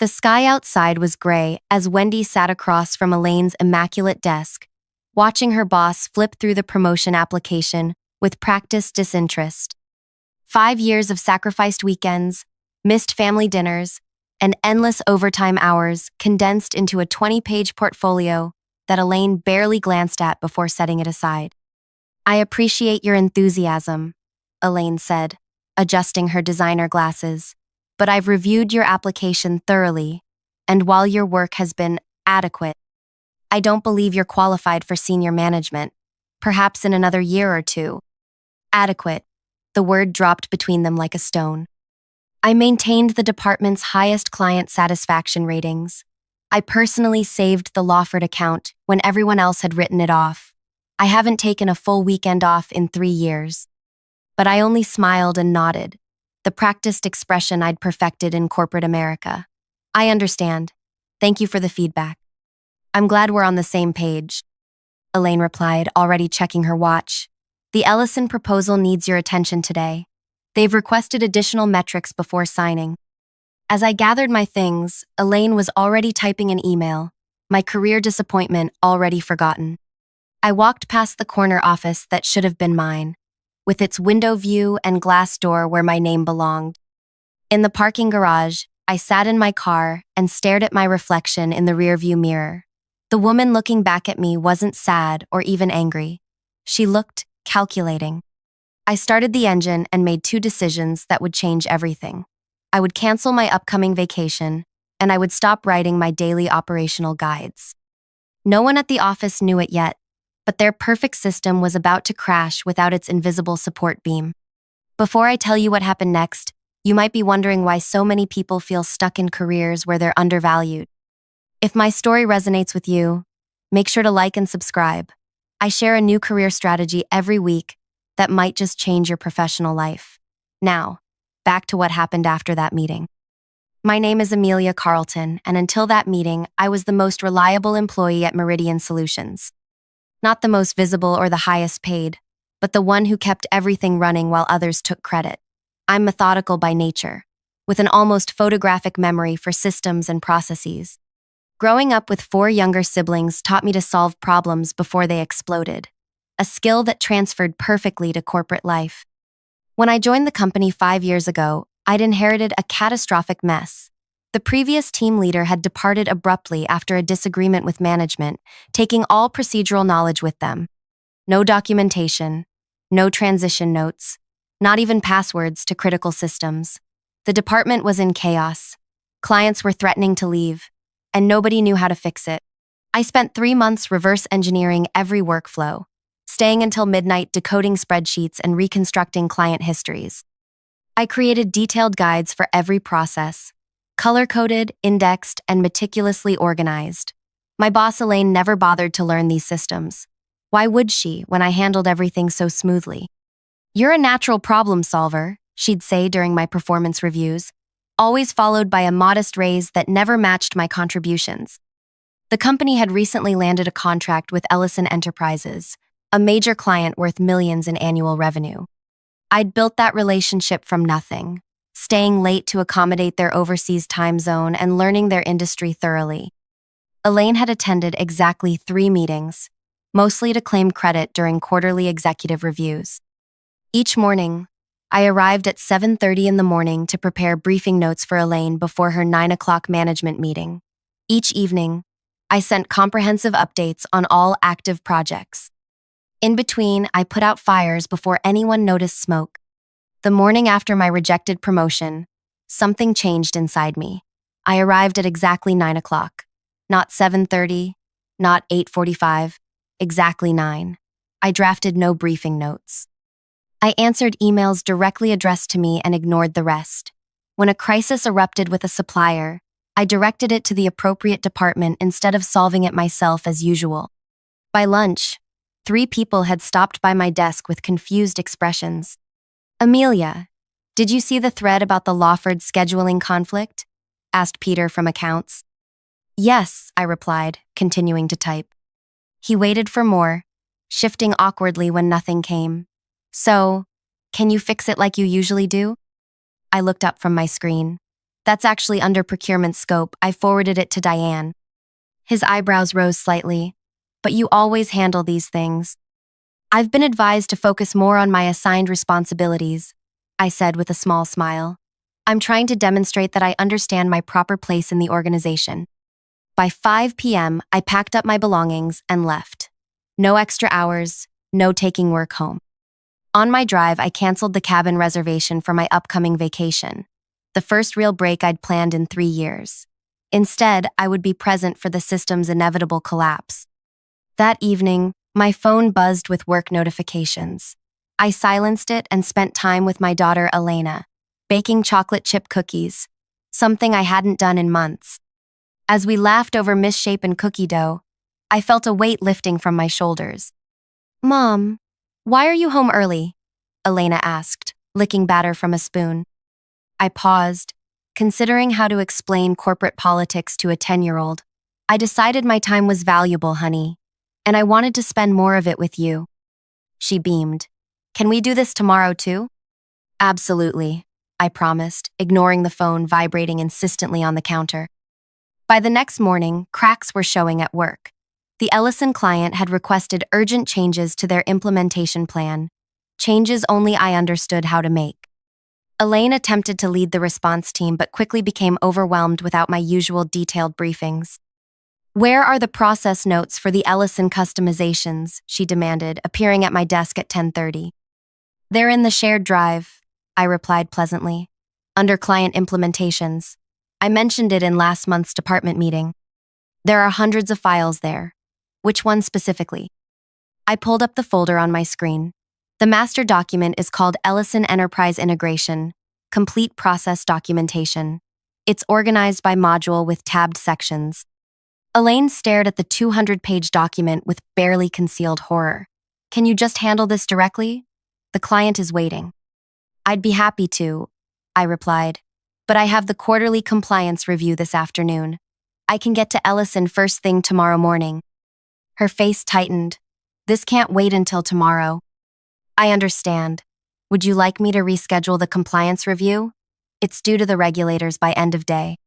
The sky outside was gray as Wendy sat across from Elaine's immaculate desk, watching her boss flip through the promotion application with practiced disinterest. 5 years of sacrificed weekends, missed family dinners, and endless overtime hours condensed into a 20-page portfolio that Elaine barely glanced at before setting it aside. "I appreciate your enthusiasm," Elaine said, adjusting her designer glasses, "but I've reviewed your application thoroughly, and while your work has been adequate, I don't believe you're qualified for senior management, perhaps in another year or two." Adequate. The word dropped between them like a stone. "I maintained the department's highest client satisfaction ratings. I personally saved the Lawford account when everyone else had written it off. I haven't taken a full weekend off in 3 years." But I only smiled and nodded, the practiced expression I'd perfected in corporate America. "I understand. Thank you for the feedback. I'm glad we're on the same page," Elaine replied, already checking her watch. "The Ellison proposal needs your attention today. They've requested additional metrics before signing." As I gathered my things, Elaine was already typing an email, my career disappointment already forgotten. I walked past the corner office that should have been mine, with its window view and glass door where my name belonged. In the parking garage, I sat in my car and stared at my reflection in the rearview mirror. The woman looking back at me wasn't sad or even angry. She looked calculating. I started the engine and made 2 decisions that would change everything. I would cancel my upcoming vacation, and I would stop writing my daily operational guides. No one at the office knew it yet, but their perfect system was about to crash without its invisible support beam. Before I tell you what happened next, you might be wondering why so many people feel stuck in careers where they're undervalued. If my story resonates with you, make sure to like and subscribe. I share a new career strategy every week that might just change your professional life. Now, back to what happened after that meeting. My name is Amelia Carlton, and until that meeting, I was the most reliable employee at Meridian Solutions. Not the most visible or the highest paid, but the one who kept everything running while others took credit. I'm methodical by nature, with an almost photographic memory for systems and processes. Growing up with 4 younger siblings taught me to solve problems before they exploded, a skill that transferred perfectly to corporate life. When I joined the company 5 years ago, I'd inherited a catastrophic mess. The previous team leader had departed abruptly after a disagreement with management, taking all procedural knowledge with them. No documentation, no transition notes, not even passwords to critical systems. The department was in chaos. Clients were threatening to leave, and nobody knew how to fix it. I spent 3 months reverse engineering every workflow, staying until midnight decoding spreadsheets and reconstructing client histories. I created detailed guides for every process, color-coded, indexed, and meticulously organized. My boss Elaine never bothered to learn these systems. Why would she when I handled everything so smoothly? "You're a natural problem solver," she'd say during my performance reviews, always followed by a modest raise that never matched my contributions. The company had recently landed a contract with Ellison Enterprises, a major client worth millions in annual revenue. I'd built that relationship from nothing, staying late to accommodate their overseas time zone and learning their industry thoroughly. Elaine had attended exactly 3 meetings, mostly to claim credit during quarterly executive reviews. Each morning, I arrived at 7:30 in the morning to prepare briefing notes for Elaine before her 9 o'clock management meeting. Each evening, I sent comprehensive updates on all active projects. In between, I put out fires before anyone noticed smoke. The morning after my rejected promotion, something changed inside me. I arrived at exactly 9 o'clock. Not 7:30, not 8:45, exactly 9. I drafted no briefing notes. I answered emails directly addressed to me and ignored the rest. When a crisis erupted with a supplier, I directed it to the appropriate department instead of solving it myself as usual. By lunch, 3 people had stopped by my desk with confused expressions. "Amelia, did you see the thread about the Lawford scheduling conflict?" asked Peter from accounts. "Yes," I replied, continuing to type. He waited for more, shifting awkwardly when nothing came. "So, can you fix it like you usually do?" I looked up from my screen. That's actually under procurement scope. I forwarded it to Diane. His eyebrows rose slightly. But you always handle these things. I've been advised to focus more on my assigned responsibilities, I said with a small smile. I'm trying to demonstrate that I understand my proper place in the organization. By 5 p.m., I packed up my belongings and left. No extra hours, no taking work home. On my drive, I canceled the cabin reservation for my upcoming vacation, the first real break I'd planned in 3 years. Instead, I would be present for the system's inevitable collapse. That evening, my phone buzzed with work notifications. I silenced it and spent time with my daughter Elena, baking chocolate chip cookies, something I hadn't done in months. As we laughed over misshapen cookie dough, I felt a weight lifting from my shoulders. Mom, why are you home early? Elena asked, licking batter from a spoon. I paused, considering how to explain corporate politics to a 10-year-old. I decided my time was valuable, honey, and I wanted to spend more of it with you. She beamed. Can we do this tomorrow too? Absolutely, I promised, ignoring the phone vibrating insistently on the counter. By the next morning, cracks were showing at work. The Ellison client had requested urgent changes to their implementation plan, changes only I understood how to make. Elaine attempted to lead the response team but quickly became overwhelmed without my usual detailed briefings. Where are the process notes for the Ellison customizations? She demanded, appearing at my desk at 10:30. They're in the shared drive, I replied pleasantly. Under client implementations. I mentioned it in last month's department meeting. There are hundreds of files there. Which one specifically? I pulled up the folder on my screen. The master document is called Ellison Enterprise Integration, Complete Process Documentation. It's organized by module with tabbed sections. Elaine stared at the 200-page document with barely concealed horror. Can you just handle this directly? The client is waiting. I'd be happy to, I replied, but I have the quarterly compliance review this afternoon. I can get to Ellison first thing tomorrow morning. Her face tightened. This can't wait until tomorrow. I understand. Would you like me to reschedule the compliance review? It's due to the regulators by end of day.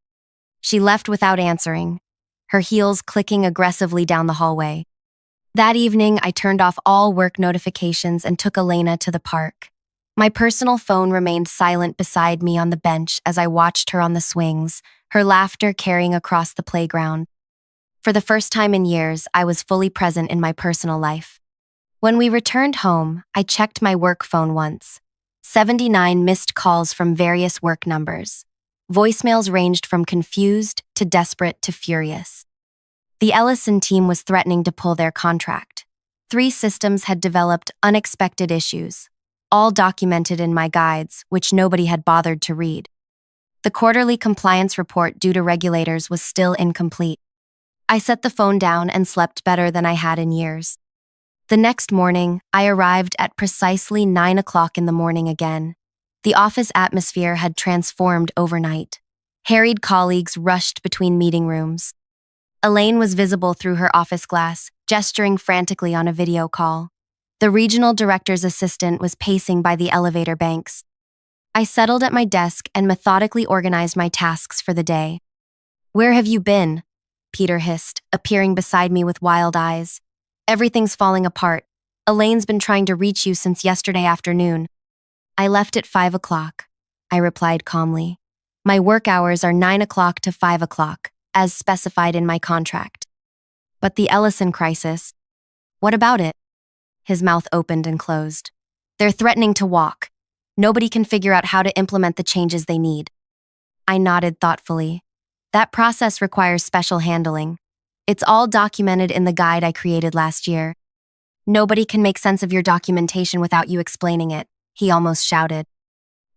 She left without answering, her heels clicking aggressively down the hallway. That evening, I turned off all work notifications and took Elena to the park. My personal phone remained silent beside me on the bench as I watched her on the swings, her laughter carrying across the playground. For the first time in years, I was fully present in my personal life. When we returned home, I checked my work phone once. 79 missed calls from various work numbers. Voicemails ranged from confused to desperate to furious. The Ellison team was threatening to pull their contract. 3 systems had developed unexpected issues, all documented in my guides, which nobody had bothered to read. The quarterly compliance report due to regulators was still incomplete. I set the phone down and slept better than I had in years. The next morning, I arrived at precisely 9 o'clock in the morning again. The office atmosphere had transformed overnight. Harried colleagues rushed between meeting rooms. Elaine was visible through her office glass, gesturing frantically on a video call. The regional director's assistant was pacing by the elevator banks. I settled at my desk and methodically organized my tasks for the day. Where have you been? Peter hissed, appearing beside me with wild eyes. Everything's falling apart. Elaine's been trying to reach you since yesterday afternoon. I left at 5 o'clock, I replied calmly. My work hours are 9 o'clock to 5 o'clock, as specified in my contract. But the Ellison crisis, what about it? His mouth opened and closed. They're threatening to walk. Nobody can figure out how to implement the changes they need. I nodded thoughtfully. That process requires special handling. It's all documented in the guide I created last year. Nobody can make sense of your documentation without you explaining it, he almost shouted.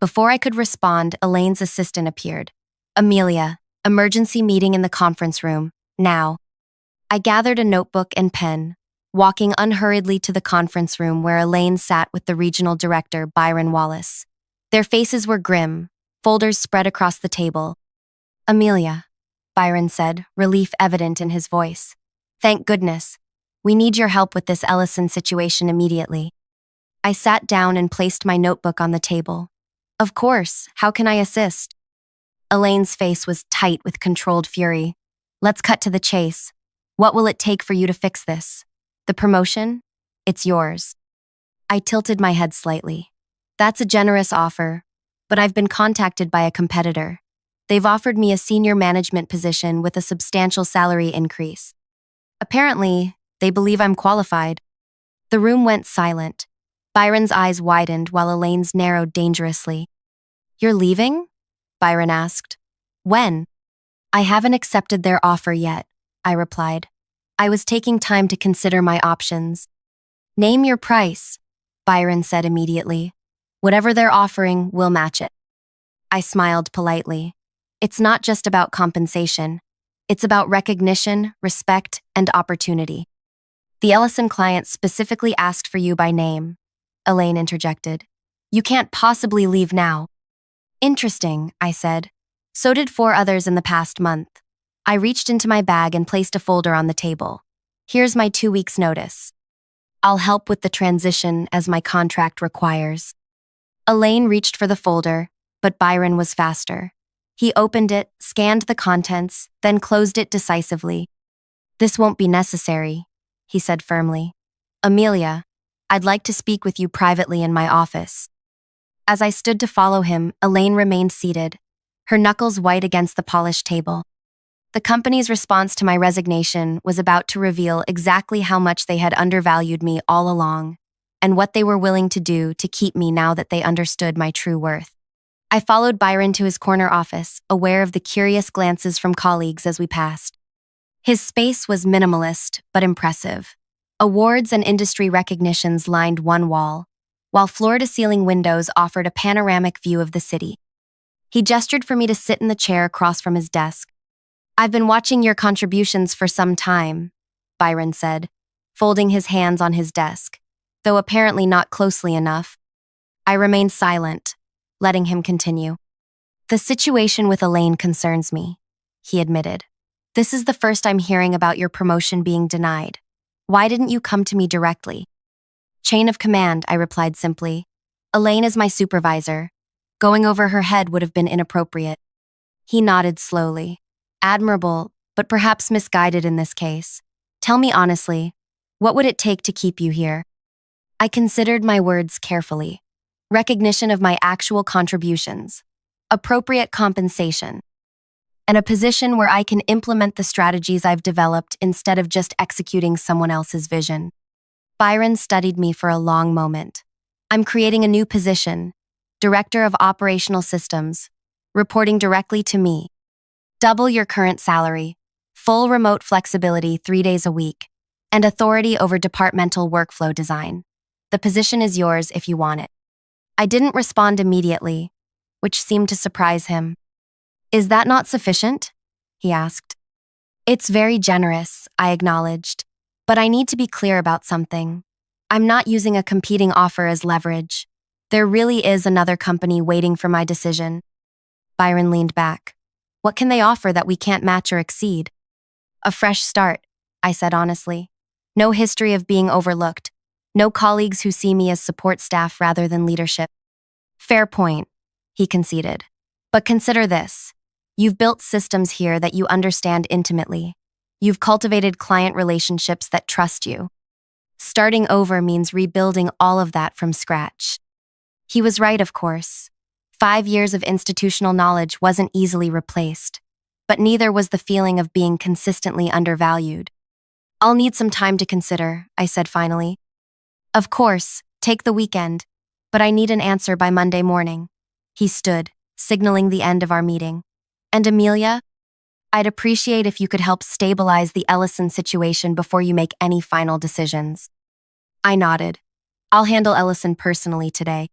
Before I could respond, Elaine's assistant appeared. Amelia, emergency meeting in the conference room, now. I gathered a notebook and pen, walking unhurriedly to the conference room where Elaine sat with the regional director, Byron Wallace. Their faces were grim, folders spread across the table. Amelia, Byron said, relief evident in his voice. Thank goodness. We need your help with this Ellison situation immediately. I sat down and placed my notebook on the table. Of course, how can I assist? Elaine's face was tight with controlled fury. Let's cut to the chase. What will it take for you to fix this? The promotion? It's yours. I tilted my head slightly. That's a generous offer, but I've been contacted by a competitor. They've offered me a senior management position with a substantial salary increase. Apparently, they believe I'm qualified. The room went silent. Byron's eyes widened while Elaine's narrowed dangerously. You're leaving? Byron asked. When? I haven't accepted their offer yet, I replied. I was taking time to consider my options. Name your price, Byron said immediately. Whatever they're offering, we'll match it. I smiled politely. It's not just about compensation. It's about recognition, respect, and opportunity. The Ellison client specifically asked for you by name, Elaine interjected. You can't possibly leave now. Interesting, I said. So did 4 others in the past month. I reached into my bag and placed a folder on the table. Here's my 2 weeks' notice. I'll help with the transition as my contract requires. Elaine reached for the folder, but Byron was faster. He opened it, scanned the contents, then closed it decisively. This won't be necessary, he said firmly. Amelia, I'd like to speak with you privately in my office. As I stood to follow him, Elaine remained seated, her knuckles white against the polished table. The company's response to my resignation was about to reveal exactly how much they had undervalued me all along, and what they were willing to do to keep me now that they understood my true worth. I followed Byron to his corner office, aware of the curious glances from colleagues as we passed. His space was minimalist, but impressive. Awards and industry recognitions lined one wall, while floor-to-ceiling windows offered a panoramic view of the city. He gestured for me to sit in the chair across from his desk. I've been watching your contributions for some time, Byron said, folding his hands on his desk, though apparently not closely enough. I remained silent, letting him continue. The situation with Elaine concerns me, he admitted. This is the first I'm hearing about your promotion being denied. Why didn't you come to me directly? Chain of command, I replied simply. Elaine is my supervisor. Going over her head would have been inappropriate. He nodded slowly. Admirable, but perhaps misguided in this case. Tell me honestly, what would it take to keep you here? I considered my words carefully. Recognition of my actual contributions, appropriate compensation, and a position where I can implement the strategies I've developed instead of just executing someone else's vision. Byron studied me for a long moment. I'm creating a new position, Director of Operational Systems, reporting directly to me. Double your current salary, full remote flexibility 3 days a week, and authority over departmental workflow design. The position is yours if you want it. I didn't respond immediately, which seemed to surprise him. Is that not sufficient? He asked. It's very generous, I acknowledged, but I need to be clear about something. I'm not using a competing offer as leverage. There really is another company waiting for my decision. Byron leaned back. What can they offer that we can't match or exceed? A fresh start, I said honestly. No history of being overlooked. No colleagues who see me as support staff rather than leadership. Fair point, he conceded. But consider this. You've built systems here that you understand intimately. You've cultivated client relationships that trust you. Starting over means rebuilding all of that from scratch. He was right, of course. 5 years of institutional knowledge wasn't easily replaced, but neither was the feeling of being consistently undervalued. I'll need some time to consider, I said finally. Of course, take the weekend, but I need an answer by Monday morning. He stood, signaling the end of our meeting. And Amelia? I'd appreciate if you could help stabilize the Ellison situation before you make any final decisions. I nodded. I'll handle Ellison personally today.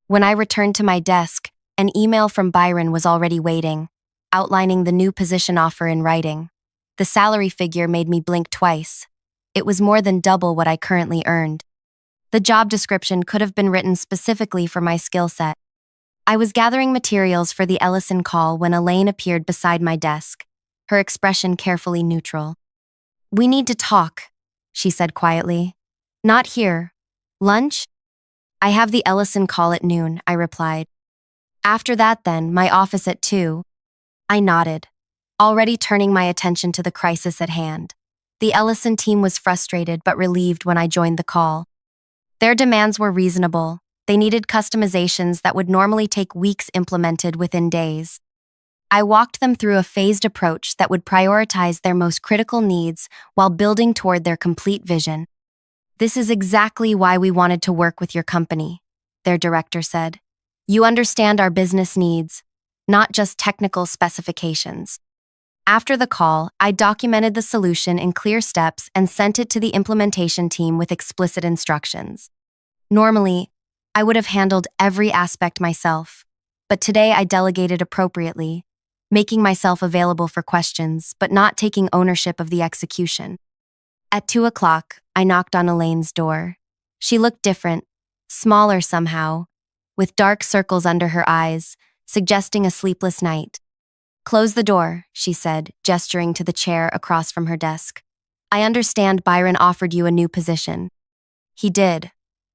When I returned to my desk, an email from Byron was already waiting, outlining the new position offer in writing. The salary figure made me blink twice. It was more than double what I currently earned. The job description could have been written specifically for my skill set. I was gathering materials for the Ellison call when Elaine appeared beside my desk, her expression carefully neutral. We need to talk, she said quietly. Not here. Lunch? I have the Ellison call at noon, I replied. After that then, my office at 2. I nodded, already turning my attention to the crisis at hand. The Ellison team was frustrated but relieved when I joined the call. Their demands were reasonable. They needed customizations that would normally take weeks implemented within days. I walked them through a phased approach that would prioritize their most critical needs while building toward their complete vision. "This is exactly why we wanted to work with your company," their director said. "You understand our business needs, not just technical specifications." After the call, I documented the solution in clear steps and sent it to the implementation team with explicit instructions. Normally, I would have handled every aspect myself, but today I delegated appropriately, making myself available for questions, but not taking ownership of the execution. At 2 o'clock, I knocked on Elaine's door. She looked different, smaller somehow, with dark circles under her eyes, suggesting a sleepless night. "Close the door," she said, gesturing to the chair across from her desk. "I understand Byron offered you a new position." "He did,"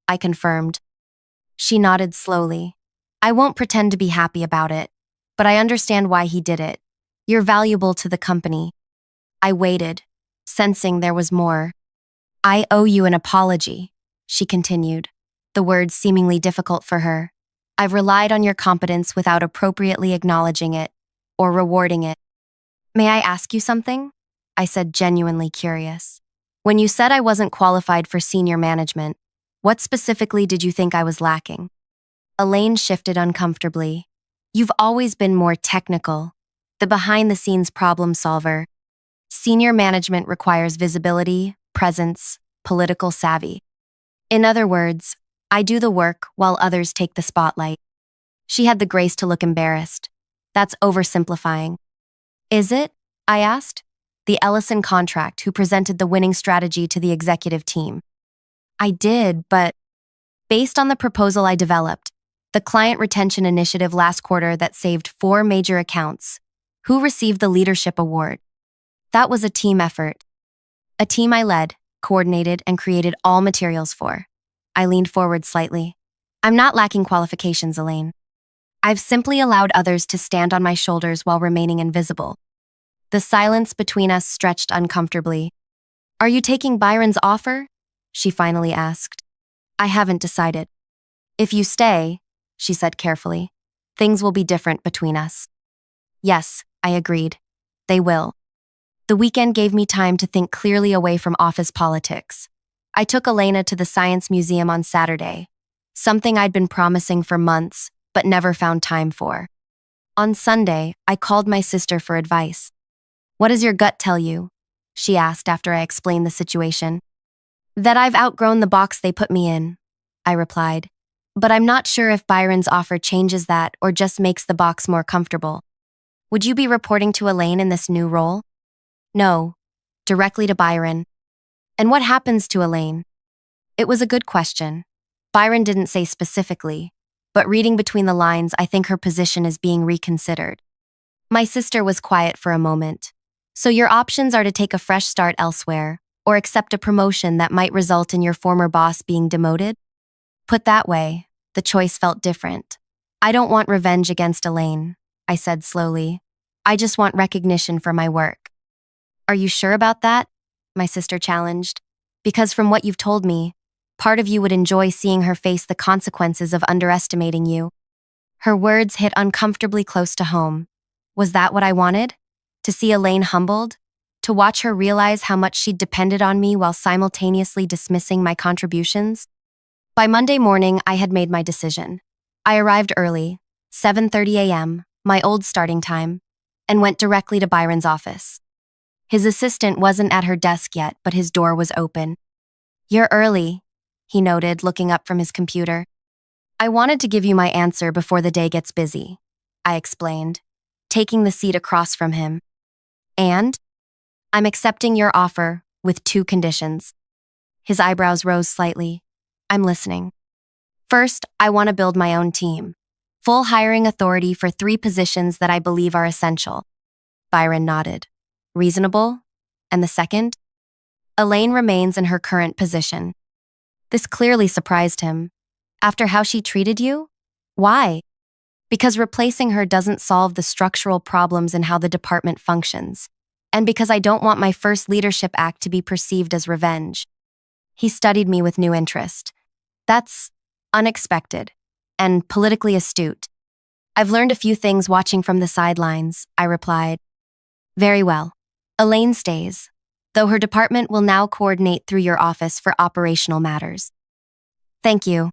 I confirmed. She nodded slowly. "I won't pretend to be happy about it, but I understand why he did it. You're valuable to the company." I waited, sensing there was more. "I owe you an apology," she continued, the words seemingly difficult for her. "I've relied on your competence without appropriately acknowledging it or rewarding it." "May I ask you something?" I said, genuinely curious. "When you said I wasn't qualified for senior management, what specifically did you think I was lacking?" Elaine shifted uncomfortably. "You've always been more technical, the behind-the-scenes problem solver. Senior management requires visibility, presence, political savvy. In other words, I do the work while others take the spotlight." She had the grace to look embarrassed. "That's oversimplifying." "Is it?" I asked. "The Ellison contract who presented the winning strategy to the executive team." "I did, but based on the proposal I developed, the client retention initiative last quarter that saved 4 major accounts, who received the leadership award? That was a team effort. A team I led, coordinated, and created all materials for." I leaned forward slightly. "I'm not lacking qualifications, Elaine. I've simply allowed others to stand on my shoulders while remaining invisible." The silence between us stretched uncomfortably. "Are you taking Byron's offer?" she finally asked. "I haven't decided." "If you stay," she said carefully, "things will be different between us." "Yes," I agreed. "They will." The weekend gave me time to think clearly away from office politics. I took Elena to the Science Museum on Saturday, something I'd been promising for months, but never found time for. On Sunday, I called my sister for advice. "What does your gut tell you?" she asked after I explained the situation. "That I've outgrown the box they put me in," I replied. "But I'm not sure if Byron's offer changes that or just makes the box more comfortable." "Would you be reporting to Elaine in this new role?" "No, directly to Byron." "And what happens to Elaine?" It was a good question. Byron didn't say specifically, but reading between the lines, I think her position is being reconsidered. My sister was quiet for a moment. "So your options are to take a fresh start elsewhere, or accept a promotion that might result in your former boss being demoted?" Put that way, the choice felt different. "I don't want revenge against Elaine," I said slowly. "I just want recognition for my work." "Are you sure about that?" my sister challenged. "Because from what you've told me, part of you would enjoy seeing her face the consequences of underestimating you." Her words hit uncomfortably close to home. Was that what I wanted? To see Elaine humbled? To watch her realize how much she'd depended on me while simultaneously dismissing my contributions? By Monday morning, I had made my decision. I arrived early, 7:30 a.m., my old starting time, and went directly to Byron's office. His assistant wasn't at her desk yet, but his door was open. "You're early," he noted, looking up from his computer. "I wanted to give you my answer before the day gets busy," I explained, taking the seat across from him. "And? I'm accepting your offer with 2 conditions." His eyebrows rose slightly. "I'm listening." "First, I want to build my own team. Full hiring authority for 3 positions that I believe are essential." Byron nodded. "Reasonable? And the second?" "Elaine remains in her current position." This clearly surprised him. "After how she treated you? Why?" Because replacing her doesn't solve the structural problems in how the department functions, and because I don't want my first leadership act to be perceived as revenge. He studied me with new interest. That's unexpected and politically astute. I've learned a few things watching from the sidelines, I replied. Very well. Elaine stays, though her department will now coordinate through your office for operational matters. Thank you.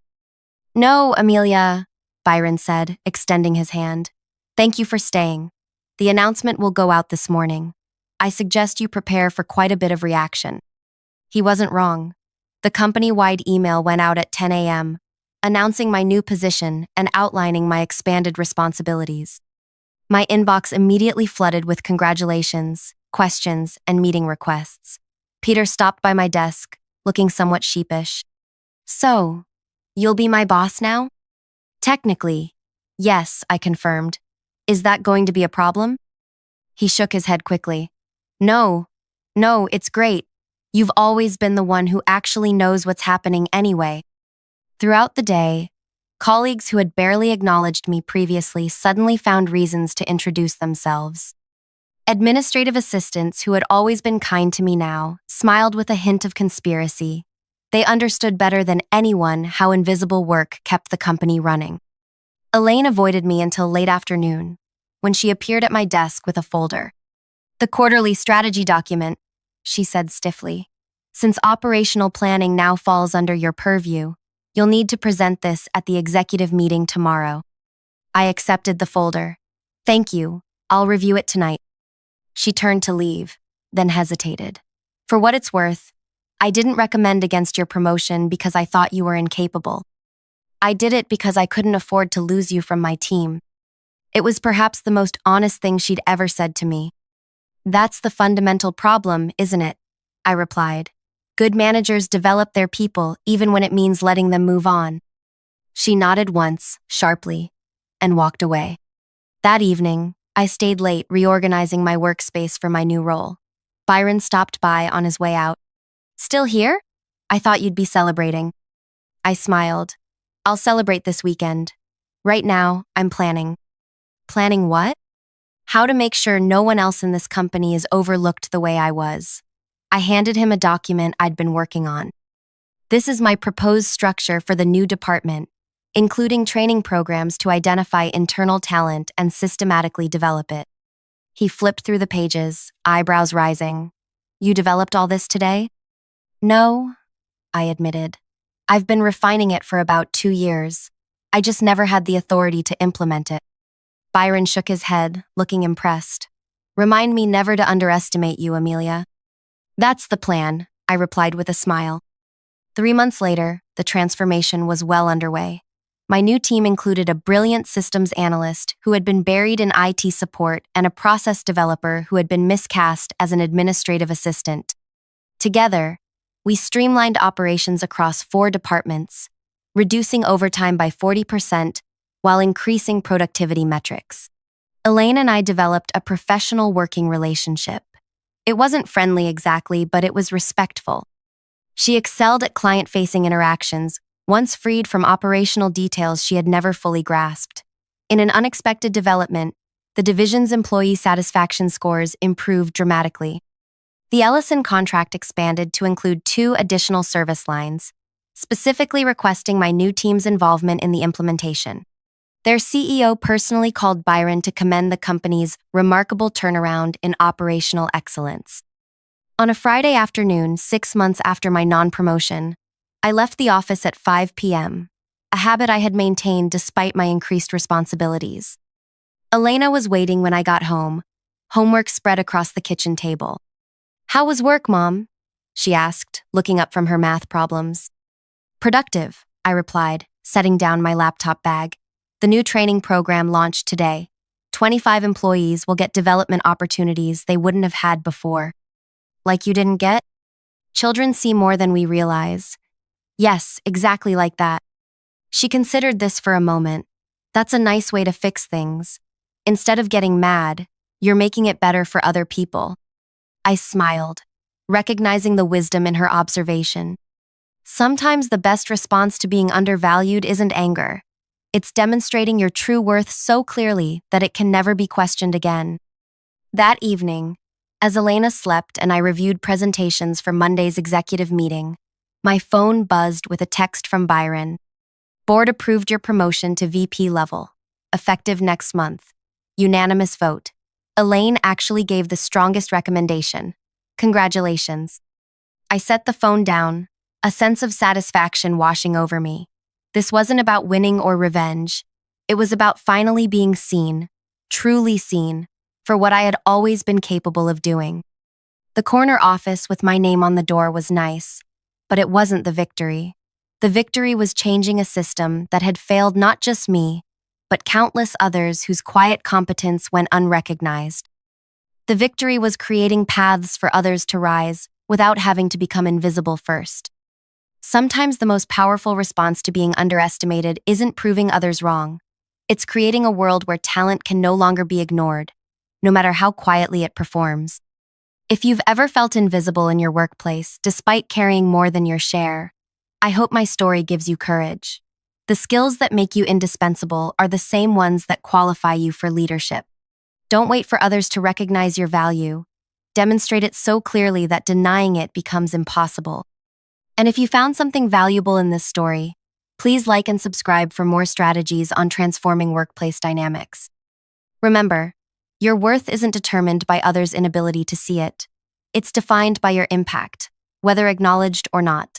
No, Amelia, Byron said, extending his hand. Thank you for staying. The announcement will go out this morning. I suggest you prepare for quite a bit of reaction. He wasn't wrong. The company-wide email went out at 10 a.m., announcing my new position and outlining my expanded responsibilities. My inbox immediately flooded with congratulations, questions, and meeting requests. Peter stopped by my desk, looking somewhat sheepish. So, you'll be my boss now? Technically, yes, I confirmed. Is that going to be a problem? He shook his head quickly. No, it's great. You've always been the one who actually knows what's happening anyway. Throughout the day, colleagues who had barely acknowledged me previously suddenly found reasons to introduce themselves. Administrative assistants who had always been kind to me now smiled with a hint of conspiracy. They understood better than anyone how invisible work kept the company running. Elaine avoided me until late afternoon, when she appeared at my desk with a folder. The quarterly strategy document, she said stiffly. Since operational planning now falls under your purview, you'll need to present this at the executive meeting tomorrow. I accepted the folder. Thank you, I'll review it tonight. She turned to leave, then hesitated. For what it's worth, I didn't recommend against your promotion because I thought you were incapable. I did it because I couldn't afford to lose you from my team. It was perhaps the most honest thing she'd ever said to me. That's the fundamental problem, isn't it? I replied. Good managers develop their people even when it means letting them move on. She nodded once, sharply, and walked away. That evening, I stayed late reorganizing my workspace for my new role. Byron stopped by on his way out. Still here? I thought you'd be celebrating. I smiled. I'll celebrate this weekend. Right now, I'm planning. Planning what? How to make sure no one else in this company is overlooked the way I was. I handed him a document I'd been working on. This is my proposed structure for the new department, including training programs to identify internal talent and systematically develop it. He flipped through the pages, eyebrows rising. You developed all this today? No, I admitted. I've been refining it for about 2 years. I just never had the authority to implement it. Byron shook his head, looking impressed. Remind me never to underestimate you, Amelia. That's the plan, I replied with a smile. 3 months later, the transformation was well underway. My new team included a brilliant systems analyst who had been buried in IT support and a process developer who had been miscast as an administrative assistant. Together, we streamlined operations across 4 departments, reducing overtime by 40% while increasing productivity metrics. Elaine and I developed a professional working relationship. It wasn't friendly exactly, but it was respectful. She excelled at client-facing interactions, once freed from operational details she had never fully grasped. In an unexpected development, the division's employee satisfaction scores improved dramatically. The Ellison contract expanded to include 2 additional service lines, specifically requesting my new team's involvement in the implementation. Their CEO personally called Byron to commend the company's remarkable turnaround in operational excellence. On a Friday afternoon, 6 months after my non-promotion, I left the office at 5 p.m., a habit I had maintained despite my increased responsibilities. Elena was waiting when I got home, homework spread across the kitchen table. How was work, Mom? She asked, looking up from her math problems. Productive, I replied, setting down my laptop bag. The new training program launched today. 25 employees will get development opportunities they wouldn't have had before. Like you didn't get? Children see more than we realize. Yes, exactly like that. She considered this for a moment. That's a nice way to fix things. Instead of getting mad, you're making it better for other people. I smiled, recognizing the wisdom in her observation. Sometimes the best response to being undervalued isn't anger. It's demonstrating your true worth so clearly that it can never be questioned again. That evening, as Elena slept and I reviewed presentations for Monday's executive meeting, my phone buzzed with a text from Byron. Board approved your promotion to VP level, effective next month. Unanimous vote. Elaine actually gave the strongest recommendation. Congratulations. I set the phone down, a sense of satisfaction washing over me. This wasn't about winning or revenge. It was about finally being seen, truly seen, for what I had always been capable of doing. The corner office with my name on the door was nice, but it wasn't the victory. The victory was changing a system that had failed not just me, but countless others whose quiet competence went unrecognized. The victory was creating paths for others to rise without having to become invisible first. Sometimes the most powerful response to being underestimated isn't proving others wrong. It's creating a world where talent can no longer be ignored, no matter how quietly it performs. If you've ever felt invisible in your workplace, despite carrying more than your share, I hope my story gives you courage. The skills that make you indispensable are the same ones that qualify you for leadership. Don't wait for others to recognize your value. Demonstrate it so clearly that denying it becomes impossible. And if you found something valuable in this story, please like and subscribe for more strategies on transforming workplace dynamics. Remember, your worth isn't determined by others' inability to see it. It's defined by your impact, whether acknowledged or not.